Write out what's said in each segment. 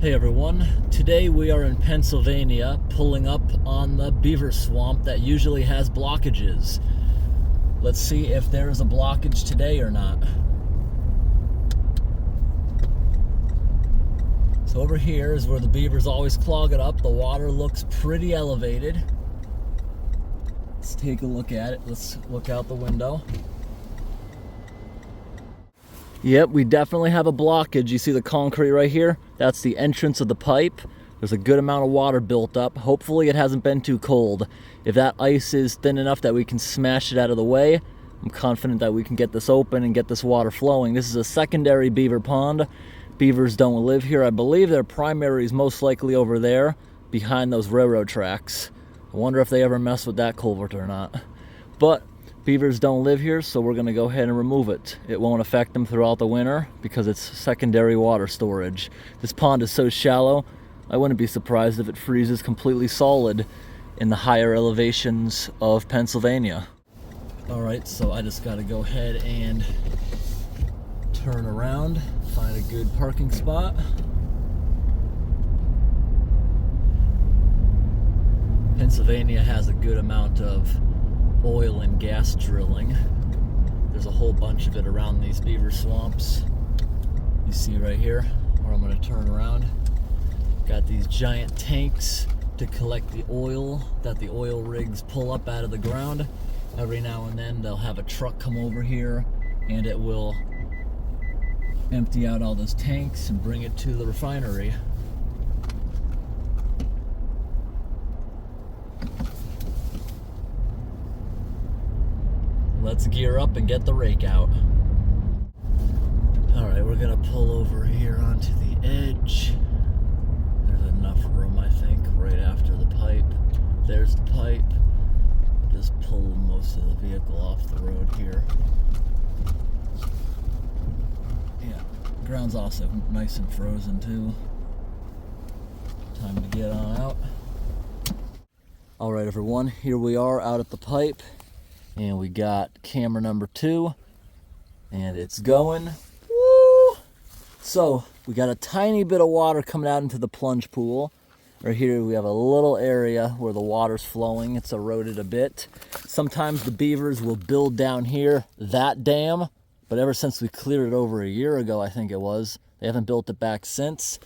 Hey everyone, today we are in Pennsylvania pulling up on the beaver swamp that usually has blockages. Let's see if there is a blockage today or not. So over here is where the beavers always clog it up. The water looks pretty elevated. Let's take a look at it. Let's look out the window. Yep, we definitely have a blockage. You see the concrete right here? That's the entrance of the pipe. There's a good amount of water built up. Hopefully it hasn't been too cold. If that ice is thin enough that we can smash it out of the way, I'm confident that we can get this open and get this water flowing. This is a secondary beaver pond. Beavers don't live here. I believe their primary is most likely over there behind those railroad tracks. I wonder if they ever mess with that culvert or not. But beavers don't live here, so we're gonna go ahead and remove it. It won't affect them throughout the winter because it's secondary water storage. This pond is so shallow, I wouldn't be surprised if it freezes completely solid in the higher elevations of Pennsylvania. All right, so I just gotta go ahead and turn around, find a good parking spot. Pennsylvania has a good amount of oil and gas drilling. There's a whole bunch of it around these beaver swamps. You see right here where I'm going to turn around. Got these giant tanks to collect the oil that the oil rigs pull up out of the ground. Every now and then they'll have a truck come over here and it will empty out all those tanks and bring it to the refinery. Let's gear up and get the rake out. All right, we're gonna pull over here onto the edge. There's enough room, I think, right after the pipe. There's the pipe. Just pull most of the vehicle off the road here. Yeah, ground's also nice and frozen too. Time to get on out. All right, everyone, here we are out at the pipe. And we got camera number 2, and it's going. Woo! So we got a tiny bit of water coming out into the plunge pool. Right here we have a little area where the water's flowing. It's eroded a bit. Sometimes the beavers will build down here that dam, but ever since we cleared it over a year ago, I think it was, they haven't built it back since.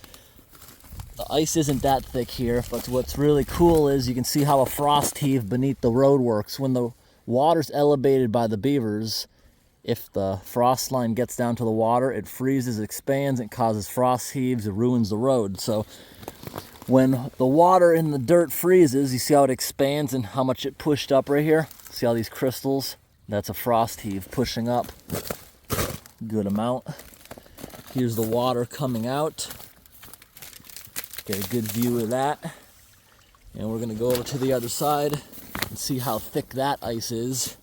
The ice isn't that thick here, but what's really cool is you can see how a frost heave beneath the road works. When the water's elevated by the beavers, if the frost line gets down to the water, it freezes, expands, it causes frost heaves, it ruins the road. So when the water in the dirt freezes, you see how it expands and how much it pushed up right here? See all these crystals? That's a frost heave pushing up. Good amount. Here's the water coming out. Get a good view of that. And we're gonna go over to the other side and see how thick that ice is.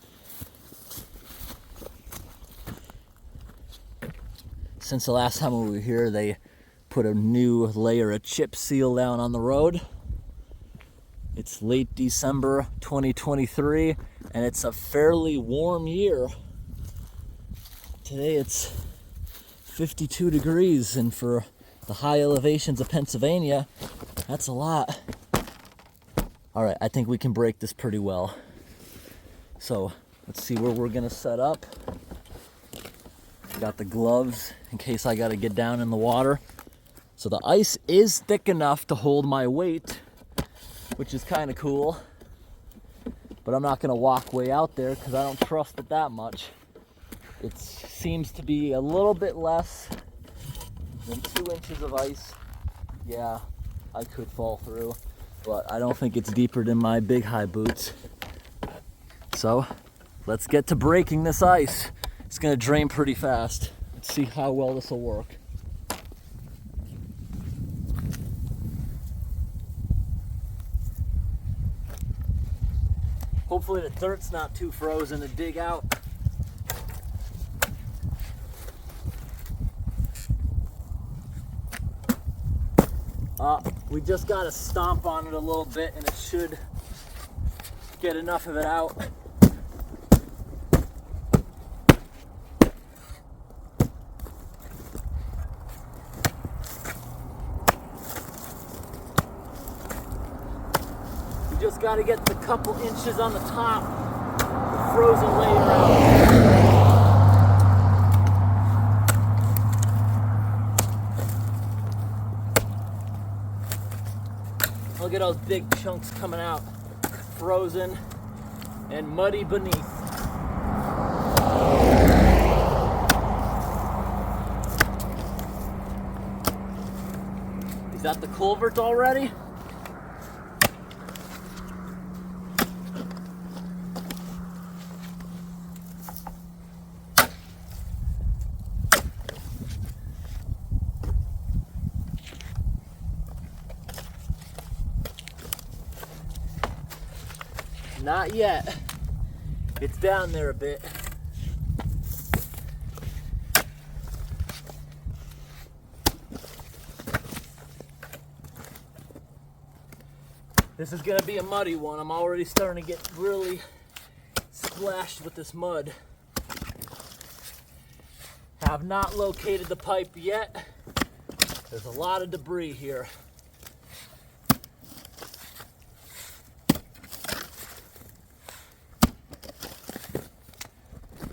Since the last time we were here, they put a new layer of chip seal down on the road. It's late December 2023, and it's a fairly warm year. Today it's 52 degrees, and for the high elevations of Pennsylvania, that's a lot. All right, I think we can break this pretty well. So let's see where we're gonna set up. Got the gloves in case I gotta get down in the water. So the ice is thick enough to hold my weight, which is kind of cool. But I'm not gonna walk way out there because I don't trust it that much. It seems to be a little bit less than 2 inches of ice. Yeah, I could fall through, but I don't think it's deeper than my big high boots. So let's get to breaking this ice. It's gonna drain pretty fast. Let's see how well this will work. Hopefully the dirt's not too frozen to dig out. We just gotta stomp on it a little bit and it should get enough of it out. got to get the couple inches on the top, the frozen layer out. Look at those big chunks coming out, frozen and muddy beneath. Is that the culvert already? Not yet. It's down there a bit. This is gonna be a muddy one. I'm already starting to get really splashed with this mud. Have not located the pipe yet. There's a lot of debris here.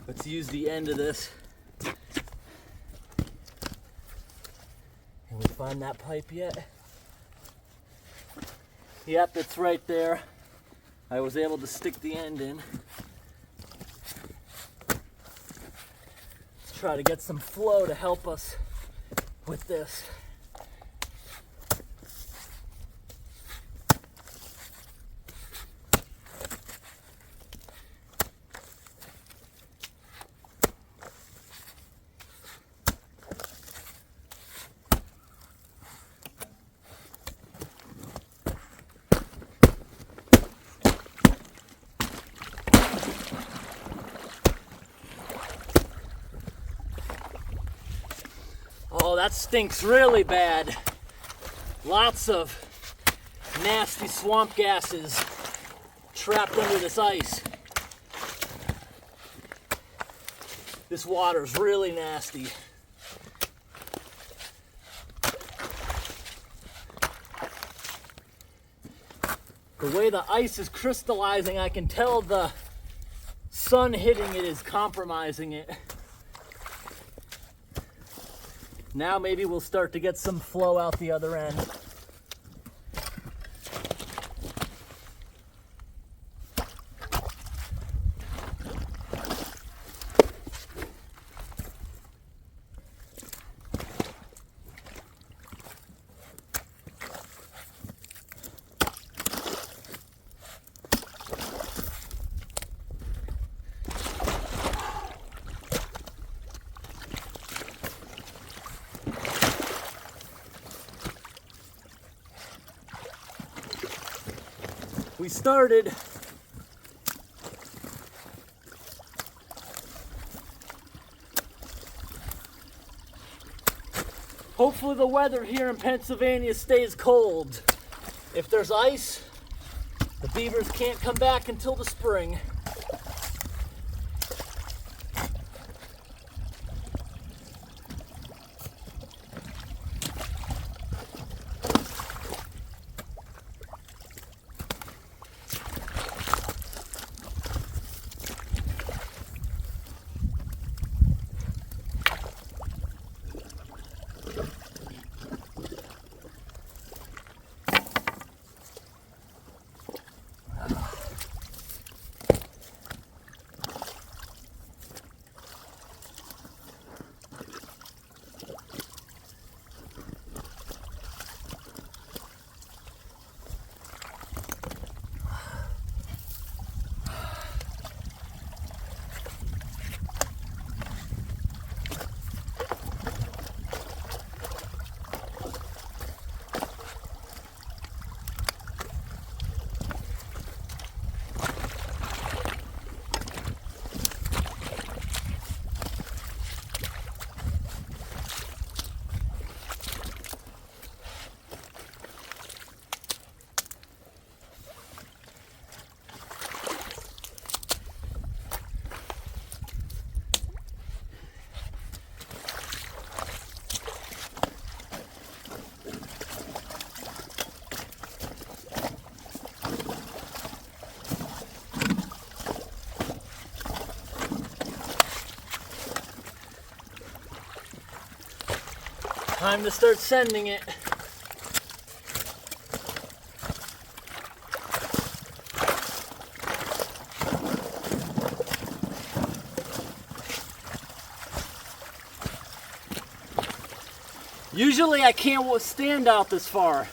Let's use the end of this. Can we find that pipe yet? Yep, it's right there. I was able to stick the end in. Let's try to get some flow to help us with this. Oh, that stinks really bad. Lots of nasty swamp gases trapped under this ice. This water's really nasty. The way the ice is crystallizing, I can tell the sun hitting it is compromising it. Now maybe we'll start to get some flow out the other end. We started hopefully the weather here in Pennsylvania stays cold. If there's ice, the beavers can't come back until the spring. Time to start sending it. Usually I can't stand out this far.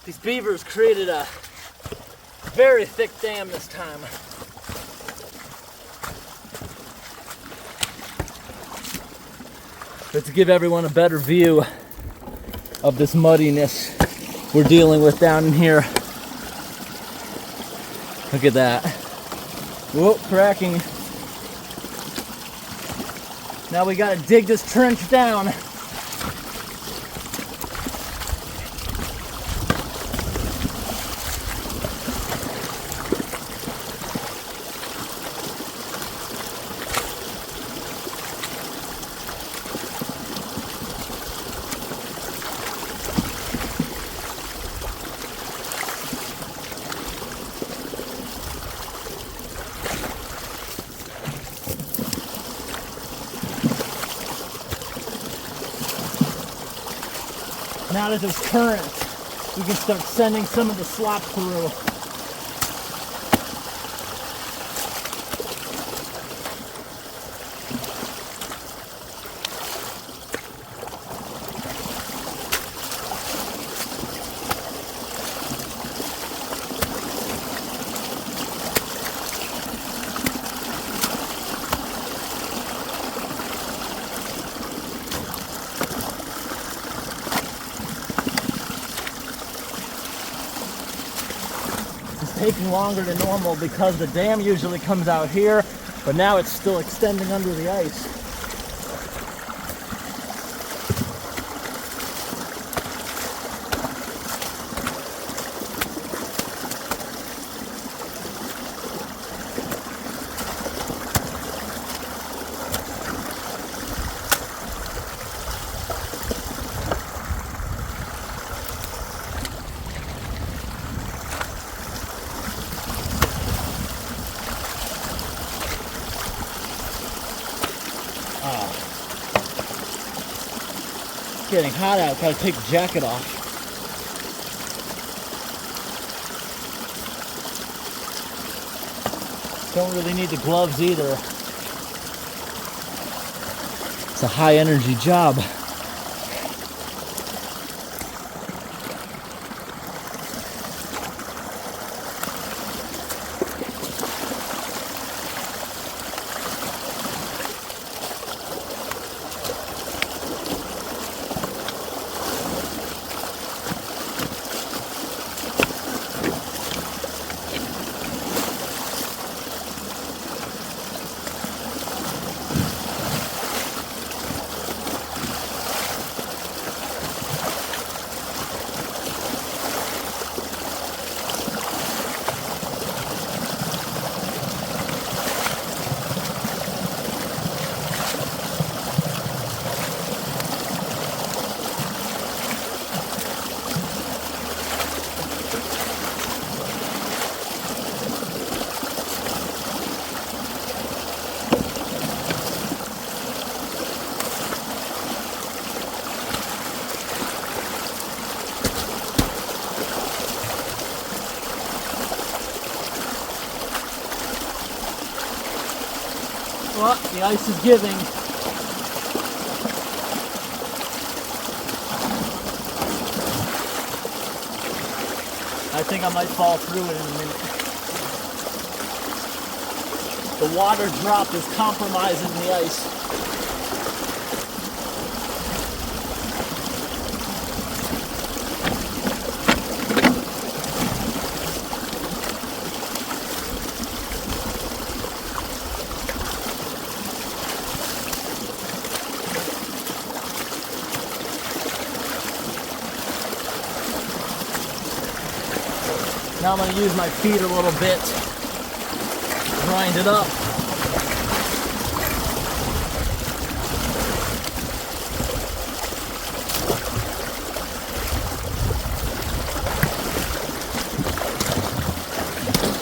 These beavers created a very thick dam this time. But to give everyone a better view of this muddiness we're dealing with down in here. Look at that. Whoop, cracking. Now we gotta dig this trench down. Now that there's current, we can start sending some of the slop through. Taking longer than normal because the dam usually comes out here, but now it's still extending under the ice. It's getting hot out, gotta take the jacket off. Don't really need the gloves either. It's a high energy job. Well, the ice is giving. I think I might fall through it in a minute. The water drop is compromising the ice. Now I'm going to use my feet a little bit, grind it up.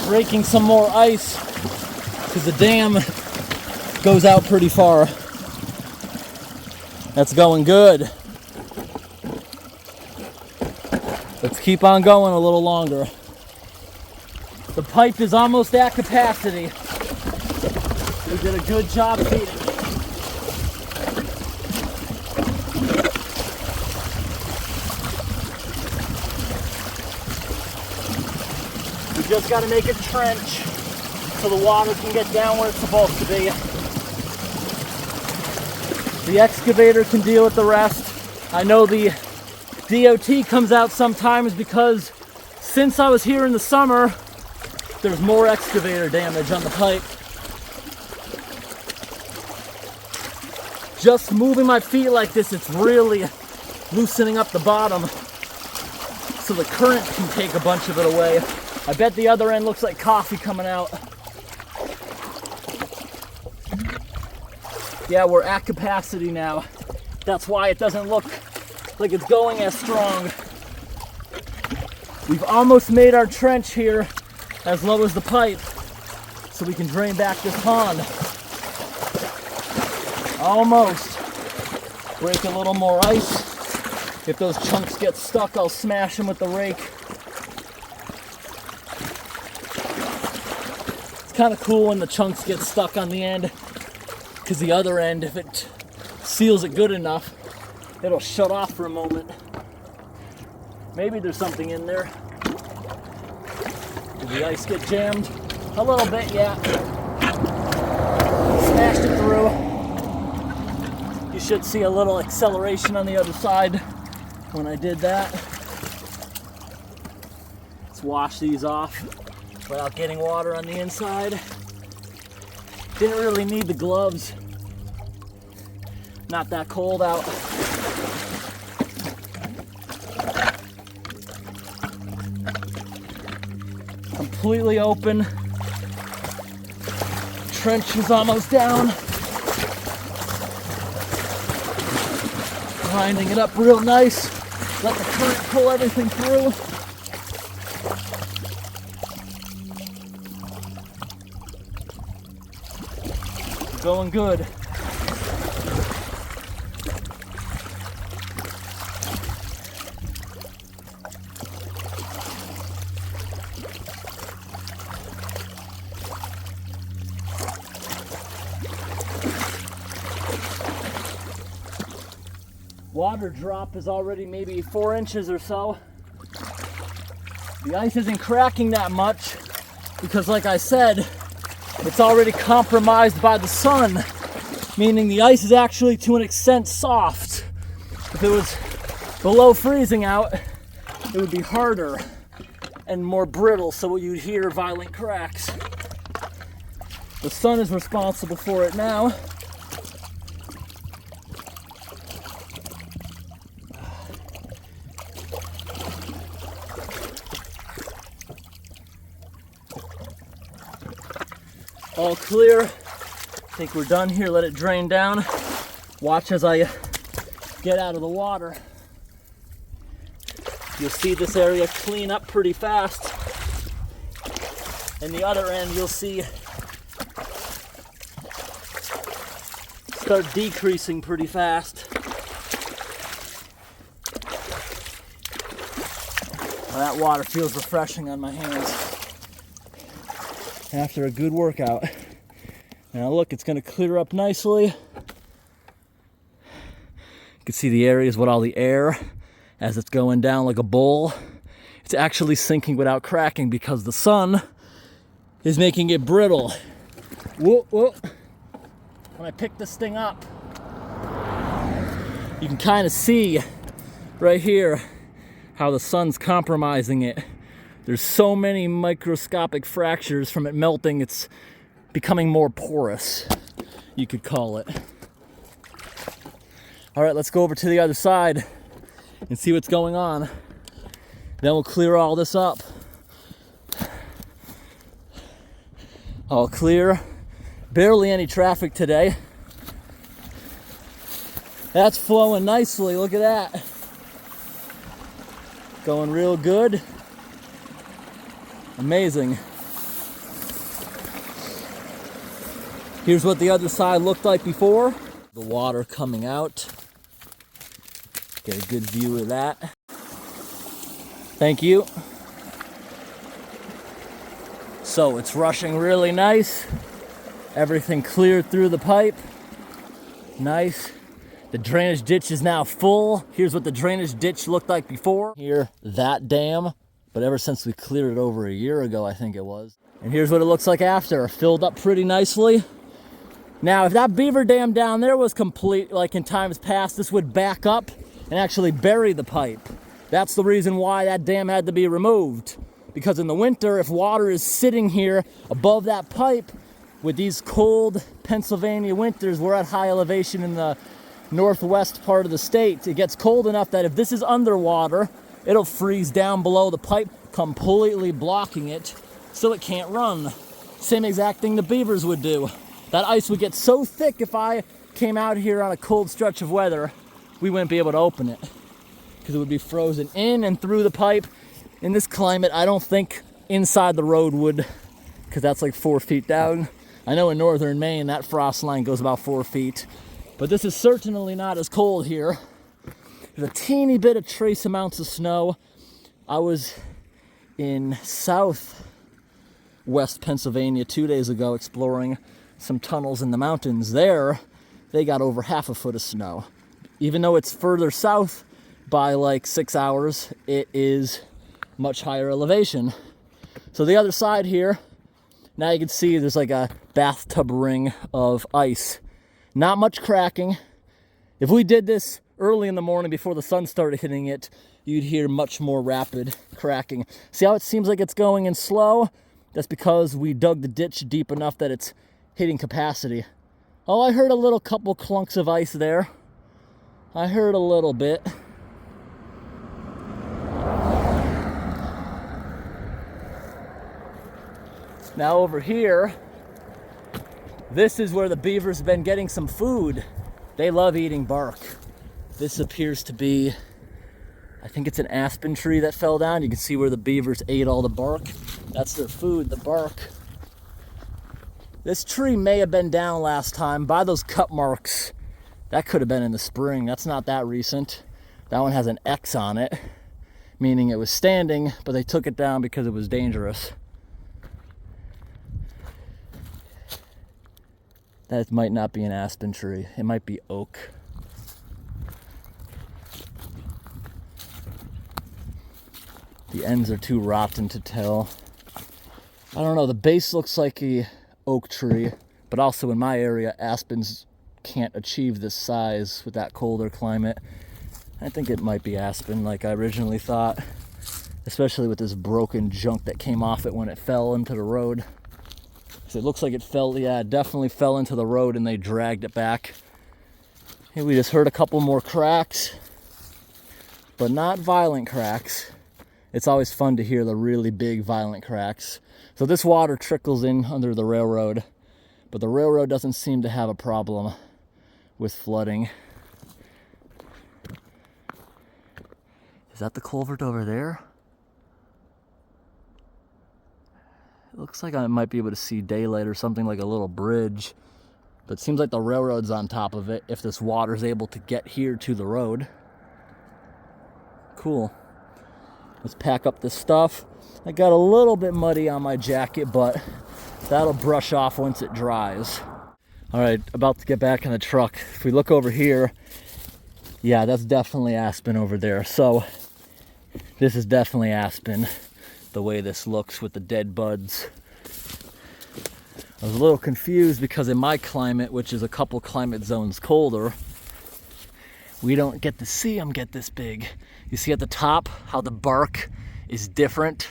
Breaking some more ice because the dam goes out pretty far. That's going good. Let's keep on going a little longer. The pipe is almost at capacity. We did a good job feeding it. We just got to make a trench so the water can get down where it's supposed to be. The excavator can deal with the rest. I know the DOT comes out sometimes because since I was here in the summer, there's more excavator damage on the pipe. Just moving my feet like this, it's really loosening up the bottom so the current can take a bunch of it away. I bet the other end looks like coffee coming out. Yeah, we're at capacity now. That's why it doesn't look like it's going as strong. We've almost made our trench here as low as the pipe so we can drain back this pond. Almost. Break a little more ice. If those chunks get stuck, I'll smash them with the rake. It's kind of cool when the chunks get stuck on the end, because the other end, if it seals it good enough, it'll shut off for a moment. Maybe there's something in there. Did the ice get jammed? A little bit, yeah. Smashed it through. You should see a little acceleration on the other side when I did that. Let's wash these off without getting water on the inside. Didn't really need the gloves. Not that cold out. Completely open. Trench is almost down. Grinding it up real nice. Let the current pull everything through. Going good. Water drop is already maybe 4 inches or so. The ice isn't cracking that much because, like I said, it's already compromised by the sun, meaning the ice is actually to an extent soft. If it was below freezing out, it would be harder and more brittle, so you'd hear violent cracks. The sun is responsible for it now. All clear. I think we're done here. Let it drain down. Watch as I get out of the water. You'll see this area clean up pretty fast. And the other end you'll see start decreasing pretty fast. Well, that water feels refreshing on my hands after a good workout. Now look, it's going to clear up nicely. You can see the areas with all the air as it's going down like a bowl. It's actually sinking without cracking because the sun is making it brittle. Whoa, whoa. When I pick this thing up, you can kind of see right here how the sun's compromising it. There's so many microscopic fractures from it melting, it's becoming more porous, you could call it. All right, let's go over to the other side and see what's going on. Then we'll clear all this up. All clear. Barely any traffic today. That's flowing nicely, look at that. Going real good. Amazing. Here's what the other side looked like before. The water coming out. Get a good view of that. Thank you. So it's rushing really nice. Everything cleared through the pipe. Nice. The drainage ditch is now full. Here's what the drainage ditch looked like before. Here, that dam, but ever since we cleared it over a year ago, I think it was. And here's what it looks like after. Filled up pretty nicely. Now, if that beaver dam down there was complete, like in times past, this would back up and actually bury the pipe. That's the reason why that dam had to be removed. Because in the winter, if water is sitting here above that pipe, with these cold Pennsylvania winters, we're at high elevation in the northwest part of the state. It gets cold enough that if this is underwater, it'll freeze down below the pipe, completely blocking it so it can't run. Same exact thing the beavers would do. That ice would get so thick if I came out here on a cold stretch of weather, we wouldn't be able to open it because it would be frozen in and through the pipe. In this climate, I don't think inside the road would, because that's like 4 feet down. I know in northern Maine that frost line goes about 4 feet, but this is certainly not as cold here. There's a teeny bit of trace amounts of snow. I was in southwest Pennsylvania 2 days ago exploring some tunnels in the mountains. There, they got over half a foot of snow. Even though it's further south by like 6 hours, it is much higher elevation. So the other side here, now you can see there's like a bathtub ring of ice. Not much cracking. If we did this early in the morning before the sun started hitting it, you'd hear much more rapid cracking. See how it seems like it's going in slow? That's because we dug the ditch deep enough that it's hitting capacity. Oh, I heard a little couple clunks of ice there. I heard a little bit. Now over here, this is where the beavers have been getting some food. They love eating bark. This appears to be, I think it's an aspen tree that fell down. You can see where the beavers ate all the bark. That's their food, the bark. This tree may have been down last time. By those cut marks, that could have been in the spring. That's not that recent. That one has an X on it, meaning it was standing, but they took it down because it was dangerous. That might not be an aspen tree. It might be oak. The ends are too rotten to tell. I don't know, the base looks like a oak tree, but also in my area, aspens can't achieve this size with that colder climate. I think it might be aspen like I originally thought, especially with this broken junk that came off it when it fell into the road. So it looks like it fell, yeah, it definitely fell into the road and they dragged it back. Hey, we just heard a couple more cracks, but not violent cracks. It's always fun to hear the really big violent cracks. So this water trickles in under the railroad, but the railroad doesn't seem to have a problem with flooding. Is that the culvert over there? It looks like I might be able to see daylight or something, like a little bridge. But it seems like the railroad's on top of it if this water's able to get here to the road. Cool. Let's pack up this stuff. I got a little bit muddy on my jacket, but that'll brush off once it dries. All right, about to get back in the truck. If we look over here, yeah, that's definitely aspen over there. So this is definitely aspen, the way this looks with the dead buds. I was a little confused because in my climate, which is a couple climate zones colder, we don't get to see them get this big. You see at the top how the bark is different?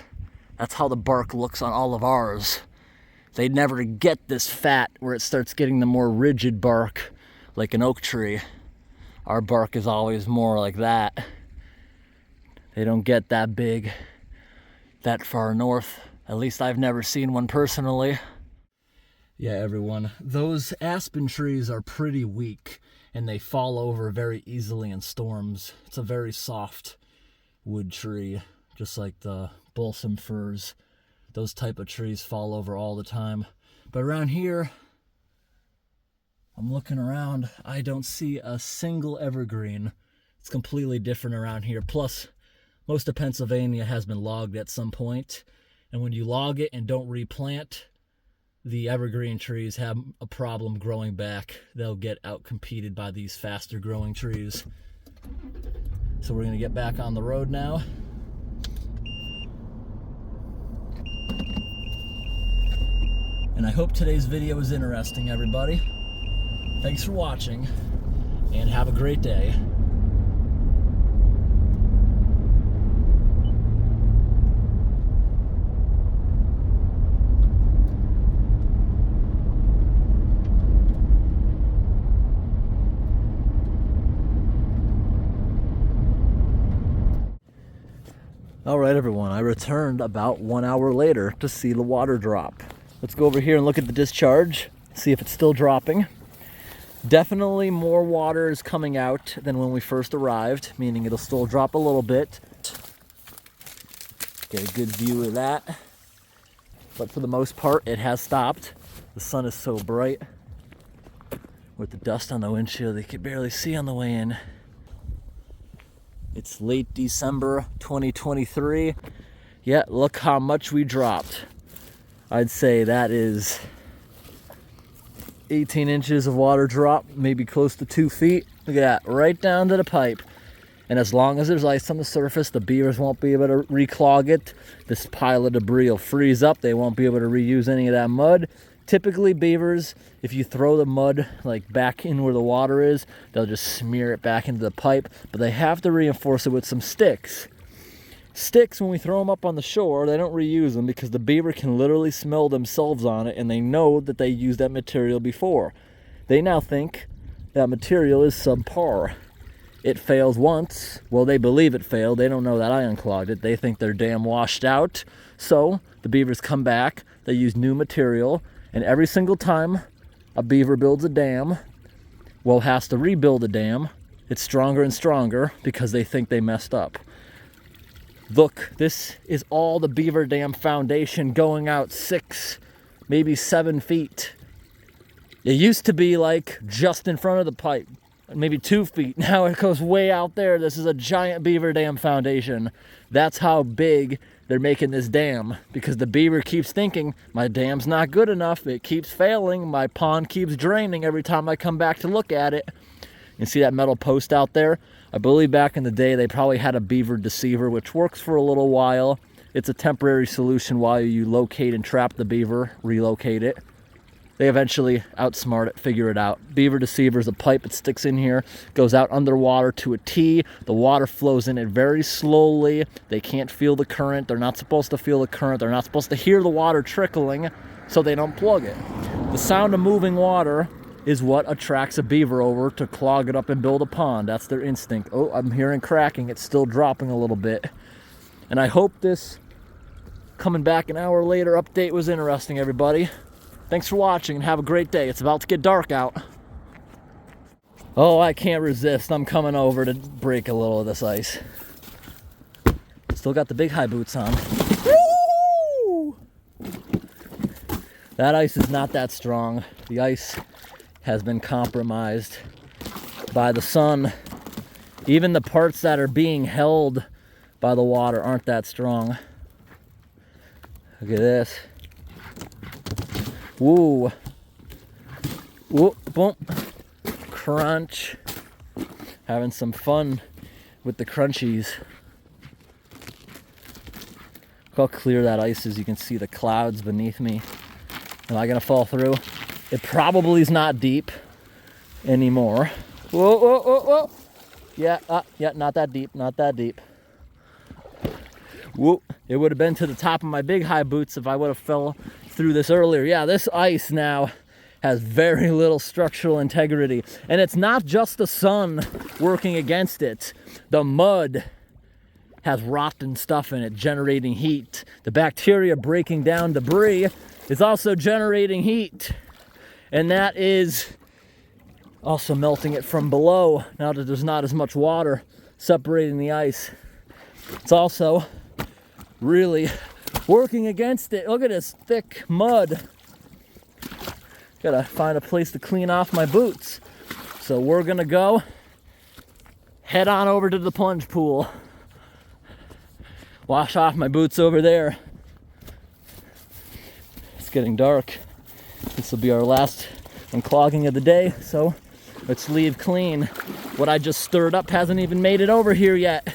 That's how the bark looks on all of ours. They never get this fat where it starts getting the more rigid bark like an oak tree. Our bark is always more like that. They don't get that big that far north. At least I've never seen one personally. Yeah, everyone, those aspen trees are pretty weak and they fall over very easily in storms. It's a very soft wood tree, just like the balsam firs. Those type of trees fall over all the time. But around here, I'm looking around, I don't see a single evergreen. It's completely different around here. Plus, Most of Pennsylvania has been logged at some point, and when you log it and don't replant, the evergreen trees have a problem growing back. They'll get outcompeted by these faster growing trees. So we're gonna get back on the road now. And I hope today's video was interesting, everybody. Thanks for watching, and have a great day. All right, everyone, I returned about 1 hour later to see the water drop. Let's go over here and look at the discharge, see if it's still dropping. Definitely more water is coming out than when we first arrived, meaning it'll still drop a little bit. Get a good view of that. But for the most part, it has stopped. The sun is so bright. With the dust on the windshield, you can barely see on the way in. It's late December 2023. Yeah, look how much we dropped. I'd say that is 18 inches of water drop, maybe close to 2 feet. Look at that, right down to the pipe. And as long as there's ice on the surface, the beavers won't be able to reclog it. This pile of debris will freeze up. They won't be able to reuse any of that mud. Typically, beavers, if you throw the mud like back in where the water is, they'll just smear it back into the pipe, but they have to reinforce it with some sticks. Sticks, when we throw them up on the shore, they don't reuse them because the beaver can literally smell themselves on it, and they know that they used that material before. They now think that material is subpar. It fails once. Well, they believe it failed. They don't know that I unclogged it. They think their dam washed out. So the beavers come back, they use new material, and every single time a beaver builds a dam, well, has to rebuild a dam, it's stronger and stronger because they think they messed up. Look, this is all the beaver dam foundation going out 6, maybe 7 feet. It used to be like just in front of the pipe, maybe 2 feet. Now it goes way out there. This is a giant beaver dam foundation. That's how big they're making this dam, because the beaver keeps thinking, my dam's not good enough. It keeps failing. My pond keeps draining every time I come back to look at it. You see that metal post out there? I believe back in the day they probably had a beaver deceiver, which works for a little while. It's a temporary solution while you locate and trap the beaver, relocate it. They eventually outsmart it, figure it out. Beaver deceiver is a pipe that sticks in here, goes out underwater to a T. The water flows in it very slowly. They can't feel the current. They're not supposed to feel the current. They're not supposed to hear the water trickling, so they don't plug it. The sound of moving water is what attracts a beaver over to clog it up and build a pond. That's their instinct. Oh, I'm hearing cracking. It's still dropping a little bit. And I hope this coming back an hour later update was interesting, everybody. Thanks for watching and have a great day. It's about to get dark out. Oh, I can't resist. I'm coming over to break a little of this ice. Still got the big high boots on. Woo! That ice is not that strong. The ice has been compromised by the sun. Even the parts that are being held by the water aren't that strong. Look at this. Woo. Whoop, boom. Crunch. Having some fun with the crunchies. Look how clear that ice is. You can see the clouds beneath me. Am I gonna fall through? It probably is not deep anymore. Whoa, whoa, whoa, whoa. Yeah, not that deep, not that deep. Whoa, it would have been to the top of my big high boots if I would have fell through this earlier. Yeah, this ice now has very little structural integrity. And it's not just the sun working against it. The mud has rotten stuff in it, generating heat. The bacteria breaking down debris is also generating heat. And that is also melting it from below, now that there's not as much water separating the ice. It's also really working against it. Look at this thick mud. Gotta find a place to clean off my boots. So we're gonna go head on over to the plunge pool. wash off my boots over there. It's getting dark. This will be our last unclogging of the day, so let's leave clean. What I just stirred up hasn't even made it over here yet.